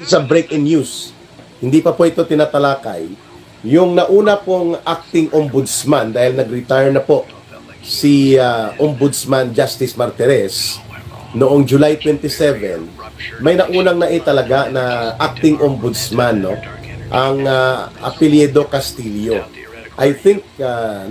sa breaking news. Hindi pa po ito tinatalakay. Yung nauna pong acting ombudsman, dahil nag-retire na po si Ombudsman Justice Martirez noong July 27, may naunang naitalaga na acting ombudsman, no? Ang apelyido Castillo. I think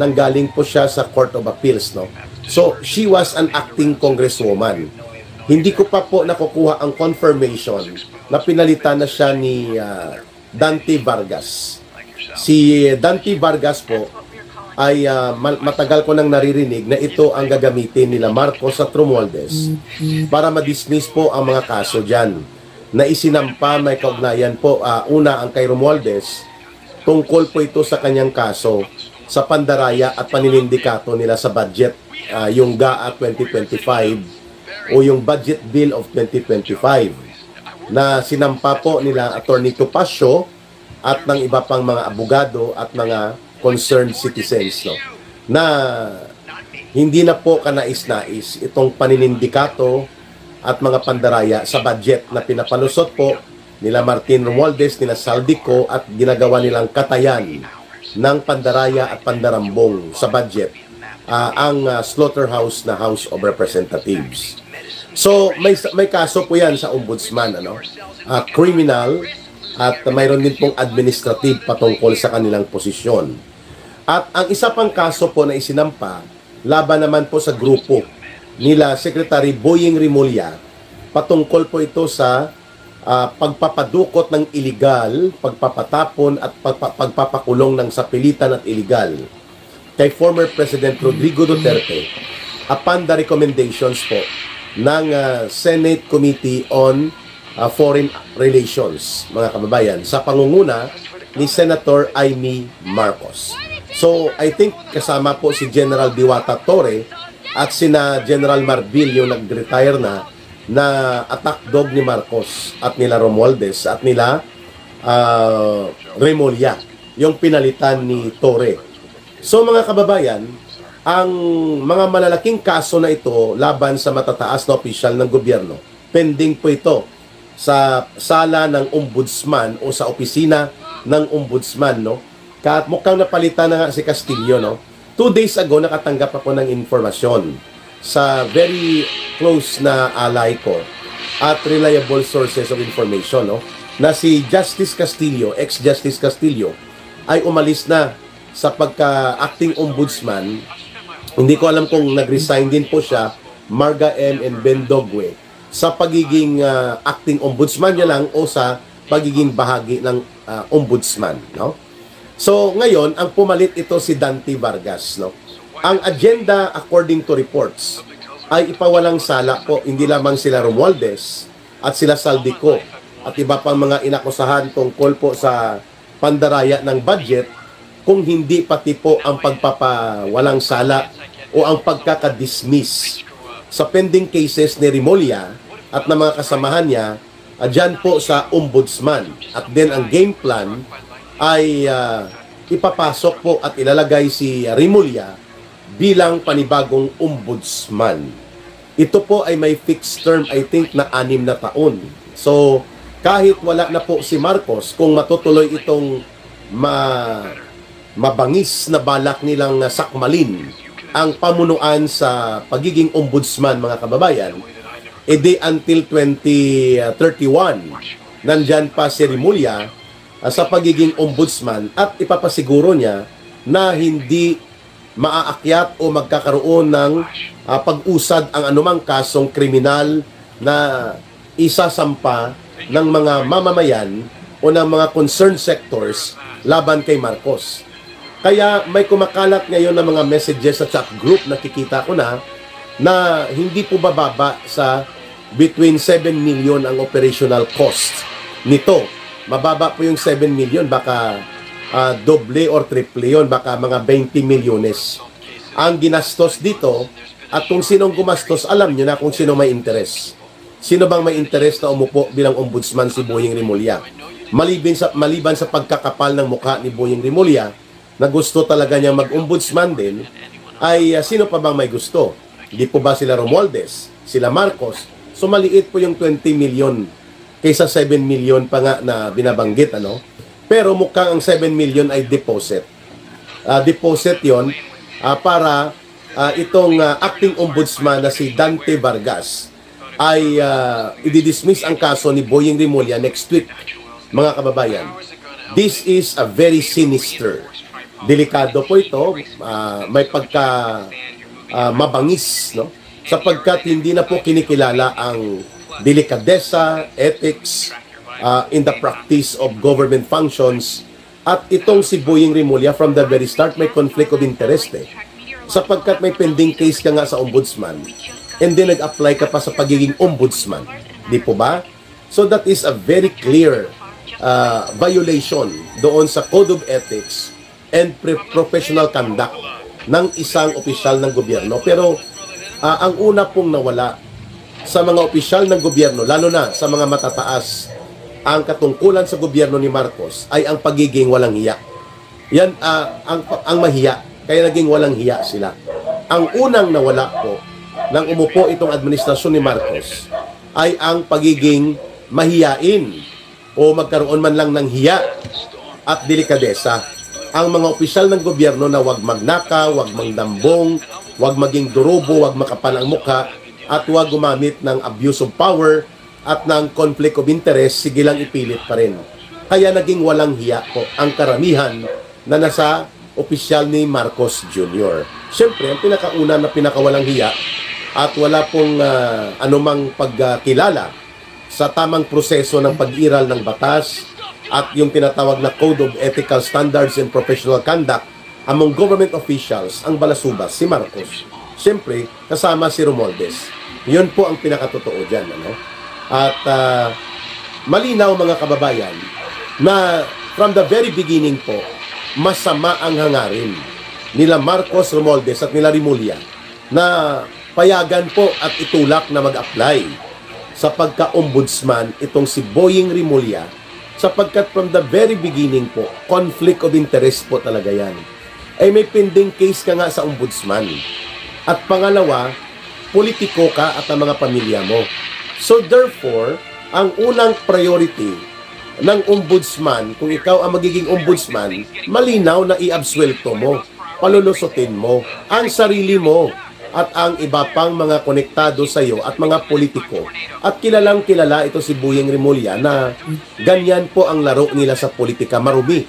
nanggaling po siya sa Court of Appeals, no? So, she was an acting congresswoman. Hindi ko pa po nakukuha ang confirmation na pinalitan na siya ni Dante Vargas. Si Dante Vargas po ay matagal ko nang naririnig na ito ang gagamitin nila Marcos at Romualdez para ma-dismiss po ang mga kaso dyan na isinampa. May kaugnayan po, una ang kay Romualdez, tungkol po ito sa kanyang kaso sa pandaraya at paninindikato nila sa budget, yung GAA 2025 o yung Budget Bill of 2025 na sinampa po nila Attorney Topacio at ng iba pang mga abogado at mga concerned citizens, no, na hindi na po kanais-nais itong paninindikato at mga pandaraya sa budget na pinapalusot po nila Martin Romualdez, nila Saldico, at ginagawa nilang katayan ng pandaraya at pandarambong sa budget ang slaughterhouse na House of Representatives. So may kaso po yan sa ombudsman, ano, criminal, at mayroon din pong administrative patungkol sa kanilang posisyon. At ang isa pang kaso po na isinampa, laban naman po sa grupo nila Secretary Boying Rimulya, patungkol po ito sa pagpapadukot ng illegal, pagpapatapon at pagpapakulong ng sapilitan at illegal kay former President Rodrigo Duterte upon the recommendations po ng Senate Committee on Foreign Relations, mga kababayan, sa pangunguna ni Senator Amy Marcos. So, I think kasama po si General Diwata Torre at sina General Marbil, yung nag-retire na attack dog ni Marcos at nila Romualdez at nila Remulla, yung pinalitan ni Torre. So, mga kababayan, ang mga malalaking kaso na ito laban sa matataas na opisyal ng gobyerno, pending po ito sa sala ng ombudsman o sa opisina ng ombudsman, no? Mukhang napalitan na nga si Castillo, no? 2 days ago, nakatanggap ako ng informasyon sa very close na ally ko at reliable sources of information, no? Na si Justice Castillo, ex-Justice Castillo, ay umalis na sa pagka-acting ombudsman. Hindi ko alam kung nag-resign din po siya, Marga M. and Ben Dogwe, sa pagiging acting ombudsman niya lang o sa pagiging bahagi ng ombudsman, no? So ngayon ang pumalit ito si Dante Vargas, no? Ang agenda according to reports ay ipawalang sala po hindi lamang sila Romualdez at sila Saldico at iba pang mga inakusahan tungkol po sa pandaraya ng budget, kung hindi pati po ang pagpapawalang sala o ang pagkakadismiss sa pending cases ni Rimulya at ng mga kasamahan niya dyan po sa ombudsman. At then ang game plan ay ipapasok po at ilalagay si Rimulya bilang panibagong ombudsman. Ito po ay may fixed term, I think, na 6 na taon. So, kahit wala na po si Marcos, kung matutuloy itong mabangis na balak nilang sakmalin ang pamunuan sa pagiging ombudsman, mga kababayan, edi until 2031, nandyan pa si Rimulya sa pagiging ombudsman at ipapasiguro niya na hindi maaakyat o magkakaroon ng pag-usad ang anumang kasong kriminal na isasampa ng mga mamamayan o ng mga concerned sectors laban kay Marcos. Kaya may kumakalat ngayon ng mga messages sa chat group, nakikita ko na hindi po bababa sa between 7 million ang operational cost nito. Mababa po yung 7 million, baka doble or triple yun, baka mga 20 milyones ang ginastos dito. At kung sinong gumastos, alam nyo na kung sino may interes. Sino bang may interes na umupo bilang ombudsman? Si Boying Rimulya. Maliban sa pagkakapal ng mukha ni Boying Rimulya, na gusto talaga niya mag-ombudsman din, ay sino pa bang may gusto? Hindi po ba sila Romualdez, sila Marcos? So maliit po yung 20 million kaysa 7 million pa nga na binabanggit, ano? Pero mukhang ang 7 million ay deposit. Deposit yon para itong acting ombudsman na si Dante Vargas ay i-dismiss ang kaso ni Boying Rimulya next week, mga kababayan. This is a very sinister. Delikado po ito, may pagka mabangis, no? Sapagkat hindi na po kinikilala ang delikadesa, ethics, in the practice of government functions. At itong si Boying Rimulya, from the very start, may conflict of interest sapagkat may pending case ka nga sa ombudsman and then nag-apply ka pa sa pagiging ombudsman. Di po ba? So that is a very clear violation doon sa Code of Ethics and Professional Conduct ng isang opisyal ng gobyerno. Pero ang una pong nawala sa mga opisyal ng gobyerno, lalo na sa mga matataas, ang katungkulan sa gobyerno ni Marcos ay ang pagiging walang hiya. Yan ang mahiya, kaya naging walang hiya sila. Ang unang nawala po nang umupo itong administrasyon ni Marcos ay ang pagiging mahiyain o magkaroon man lang ng hiya at delikadesa. Ang mga opisyal ng gobyerno na wag magnakaw, wag mangdambong, wag maging durubo, wag makapal ang mukha, at wag gumamit ng abuse of power at ng conflict of interest, sige lang ipilit pa rin. Kaya naging walang hiya po ang karamihan na nasa opisyal ni Marcos Jr. Siyempre, ang pinakauna na pinakawalang hiya at wala pong anumang pagkilala sa tamang proseso ng pag-iral ng batas at yung tinatawag na Code of Ethical Standards and Professional Conduct among government officials, ang balasubas, si Marcos. Siyempre, kasama si Romualdez. Yun po ang pinakatotoo dyan. Ano? At malinaw mga kababayan na from the very beginning po, masama ang hangarin nila Marcos, Romualdez at nila Rimulya na payagan po at itulak na mag-apply sa pagka-ombudsman itong si Boying Rimulya sapagkat from the very beginning po, conflict of interest po talaga yan. Ay may pending case ka nga sa ombudsman. At pangalawa, politiko ka at ang mga pamilya mo. So therefore, ang unang priority ng ombudsman, kung ikaw ang magiging ombudsman, malinaw na i-absuelto mo, palulusutin mo ang sarili mo at ang iba pang mga konektado sa iyo at mga politiko. At kilalang kilala ito si Boying Rimulya na ganyan po ang laro nila sa politika. Marumi.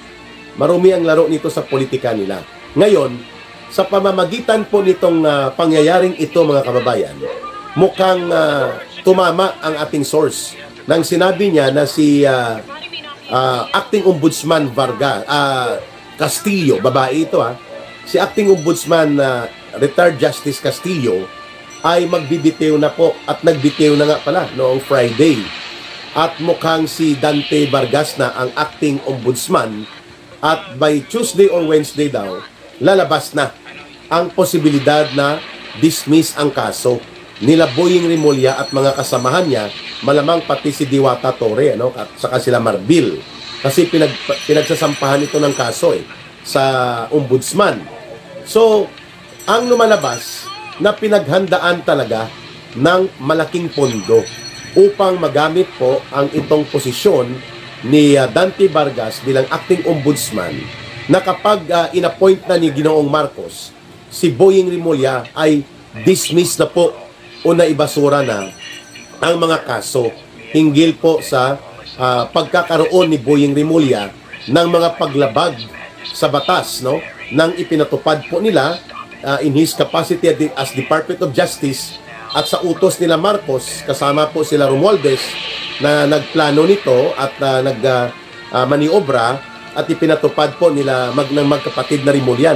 Marumi ang laro nito sa politika nila. Ngayon, sa pamamagitan po nitong pangyayaring ito mga kababayan, mukhang tumama ang ating source nang sinabi niya na si Acting Ombudsman Castillo, babae ito si Acting Ombudsman Retired Justice Castillo ay magbibitiw na po at nagbitiw na nga pala noong Friday. At mukhang si Dante Vargas na ang Acting Ombudsman at by Tuesday or Wednesday daw, lalabas na ang posibilidad na dismiss ang kaso nila Boying Rimulya at mga kasamahan niya, malamang pati si Diwata Torre at saka sila Marbil. Kasi pinagsasampahan ito ng kaso sa ombudsman. So, ang lumalabas na pinaghandaan talaga ng malaking pondo upang magamit po ang itong posisyon ni Dante Vargas bilang acting ombudsman na kapag inappoint na ni Ginoong Marcos, si Boying Rimulya ay dismiss na po o naibasura na ang mga kaso hinggil po sa pagkakaroon ni Boying Rimulya ng mga paglabag sa batas nang ipinatupad po nila in his capacity as Department of Justice at sa utos nila Marcos, kasama po sila Romualdez na nagplano nito at maniobra at ipinatupad po nila ng magkapatid na Rimulya,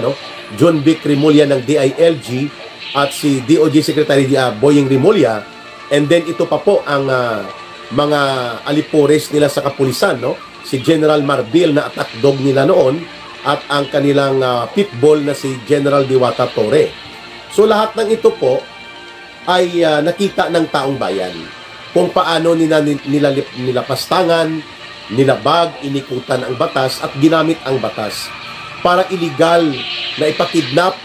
John Vic Rimulya ng DILG at si DOJ Secretary Boying Rimulya, and then ito pa po ang mga alipores nila sa kapulisan, si General Marbil na attack dog nila noon at ang kanilang pitbull na si General Diwata Torre. So lahat ng ito po ay nakita ng taong bayan kung paano nilapastangan, nilabag, inikutan ang batas at ginamit ang batas para illegal na ipakidnap,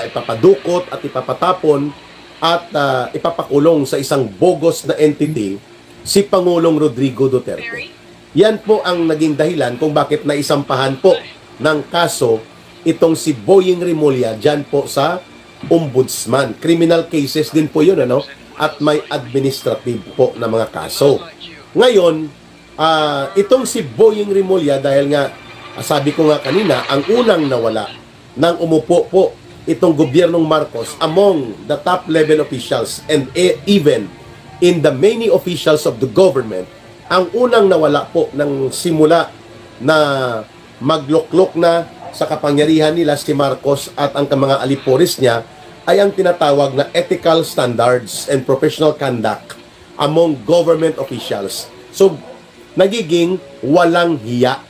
ipapadukot at ipapatapon at ipapakulong sa isang bogus na entity si Pangulong Rodrigo Duterte. Yan po ang naging dahilan kung bakit naisampahan po ng kaso itong si Boying Rimulya dyan po sa Ombudsman. Criminal cases din po yun, ano? At may administrative po na mga kaso. Ngayon, itong si Boying Rimulya, dahil nga, sabi ko nga kanina, ang unang nawala nang umupo po itong gobyernong Marcos among the top level officials and even in the many officials of the government, ang unang nawala po ng simula na magluklok na sa kapangyarihan nila si Marcos at ang mga aliporis niya ay ang tinatawag na ethical standards and professional conduct among government officials. So, nagiging walang hiya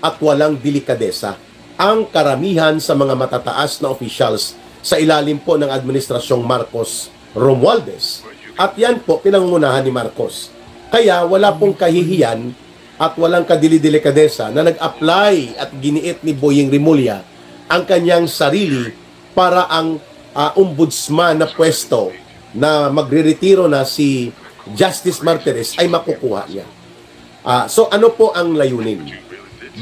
at walang delikadesa ang karamihan sa mga matataas na officials sa ilalim po ng administrasyong Marcos Romualdez. At yan po, pinangungunahan ni Marcos. Kaya wala pong kahihiyan at walang kadilidelikadesa na nag-apply at giniit ni Boying Rimulya ang kanyang sarili para ang ombudsman na pwesto na magre-retiro na si Justice Martires ay makukuha niya. So ano po ang layunin?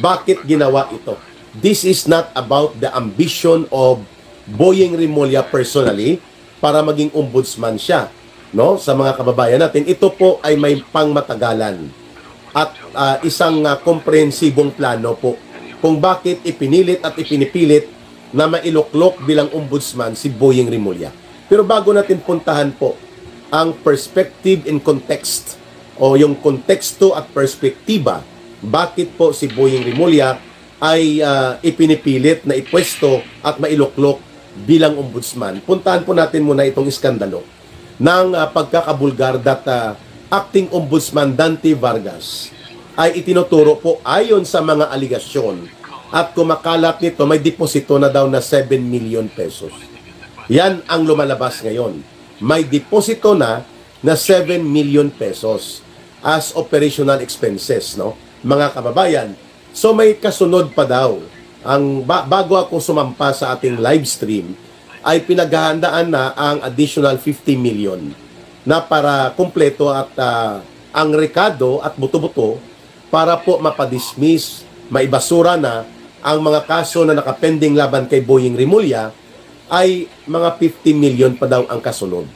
Bakit ginawa ito? This is not about the ambition of Boying Rimulya personally para maging ombudsman siya, no? Sa mga kababayan natin, ito po ay may pangmatagalan at isang komprehensibong plano po kung bakit ipinilit at ipinipilit na mailuklok bilang ombudsman si Boying Rimulya. Pero bago natin puntahan po ang perspective and context o yung konteksto at perspektiba bakit po si Boying Rimulya ay ipinipilit na ipwesto at mailuklok bilang ombudsman. Puntahan po natin muna itong iskandalo ng pagkakabulgar that acting ombudsman Dante Vargas ay itinuturo po ayon sa mga aligasyon at kumakalat nito may deposito na daw na 7 million pesos. Yan ang lumalabas ngayon. May deposito na 7 million pesos as operational expenses, no? Mga kababayan. So may kasunod pa daw. Bago ako sumampa sa ating live stream, ay pinaghahandaan na ang additional 50 million na para kumpleto at ang rekado at buto-buto para po mapadismiss, maibasura na ang mga kaso na nakapending laban kay Boying Rimulya ay mga 50 million pa daw ang kasunod,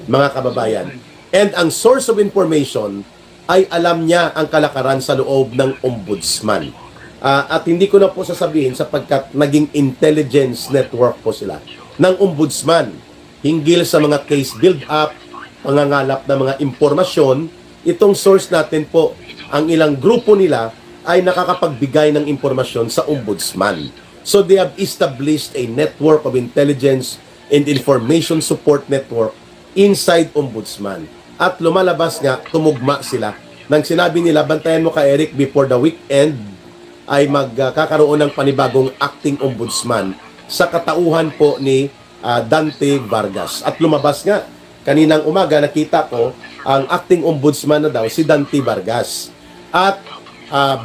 mga kababayan. And ang source of information ay alam niya ang kalakaran sa loob ng ombudsman. At hindi ko na po sasabihin sapagkat naging intelligence network po sila ng ombudsman hinggil sa mga case build-up, pangangalap ng mga impormasyon. Itong source natin po, ang ilang grupo nila ay nakakapagbigay ng impormasyon sa ombudsman. So they have established a network of intelligence and information support network inside ombudsman. At lumalabas nga, tumugma sila. Nang sinabi nila, bantayan mo ka Eric before the weekend ay magkakaroon ng panibagong acting ombudsman sa katauhan po ni Dante Vargas. At lumabas nga, kaninang umaga nakita ko ang acting ombudsman na daw si Dante Vargas. At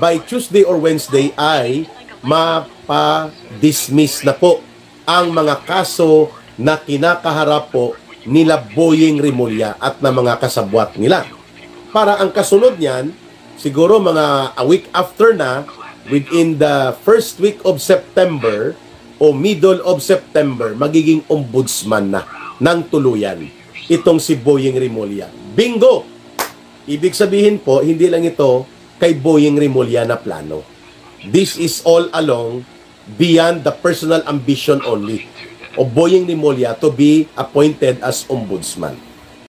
by Tuesday or Wednesday ay mapa-dismiss na po ang mga kaso na kinakaharap po nila Boying Rimulya at na mga kasabwat nila. Para ang kasunod niyan, siguro mga a week after na, within the first week of September o middle of September, magiging ombudsman na ng tuluyan itong si Boying Rimulya. Bingo! Ibig sabihin po, hindi lang ito kay Boying Rimulya na plano. This is all along beyond the personal ambition only of Boying Rimulya to be appointed as ombudsman.